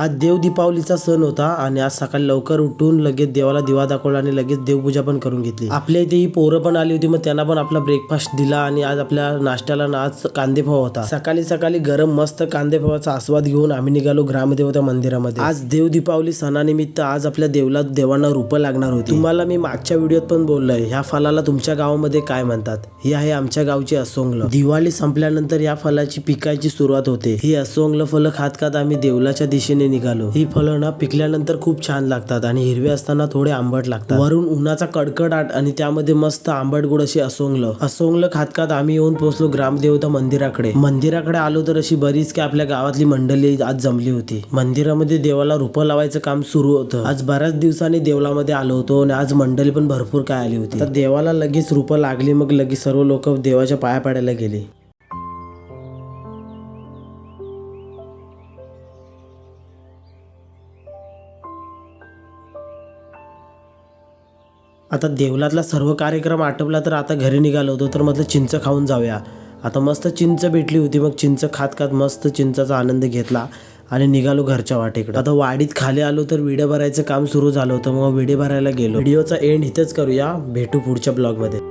आज देव दीपावलीचा सण होता आणि आज सकाळी लवकर उठून लगेच देवाला दिवा दाखवला आणि लगेच देवपूजा पण करून घेतली। आपल्या इथे ही पोरं पण आली होती, मग त्यांना पण आपला ब्रेकफास्ट दिला आणि आज आपल्या नाश्त्याला आज कांदे पोहा होता। सकाळी सकाळी गरम मस्त कांदे पोहाचा आस्वाद घेऊन आम्ही निघालो ग्रामदेवता मंदिरामध्ये। आज देव दीपावली सणानिमित्त आज आपल्या देवांना रूप लागणार होती। तुम्हाला मी मागच्या व्हिडिओत पण बोललोय, ह्या फळाला तुमच्या गावामध्ये काय म्हणतात। ही आहे आमच्या गावची असोंगल। दिवाळी संपल्यानंतर या फळाची पिकायची सुरुवात होते। ही असोंगल फळं खात खात आम्ही देवलाच्या दिशेने निघालो। ही फळं ना पिकल्यानंतर खूप छान लागतात आणि हिरवे असताना थोडे आंबट लागतात। वरून उन्हाचा कडकडाट आणि त्यामध्ये मस्त आंबट गोड अशी असोंगल खात खात आम्ही येऊन पोहोचलो ग्रामदेवता मंदिराकडे आलो तर अशी बरीच काय आपल्या गावातली मंडळी आज जमली होती। मंदिरामध्ये देवाला रूप लावायचं काम सुरू होतं। आज बऱ्याच दिवसांनी देवलामध्ये आलो होतो आणि आज मंडळी पण भरपूर काय आली होती। तर देवाला लगेच रूप लागली, मग लगेच सर्व लोक देवाच्या पाया पडायला गेले। आता देवलातला सर्व कार्यक्रम आटपला तर आता घरी निघालो होतो, तर म्हटलं चिंच खाऊन जाऊया। आता मस्त चिंच भेटली होती, मग चिंच खात खात मस्त चिंचाचा आनंद घेतला आणि निघालो घरच्या वाटेकडे। आता वाडीत खाली आलो तर विडे भरायचं काम सुरू झालं होतं, मग विडे भरायला गेलो। व्हिडिओचा एंड इथेच करूया, भेटू पुढच्या ब्लॉग मध्ये।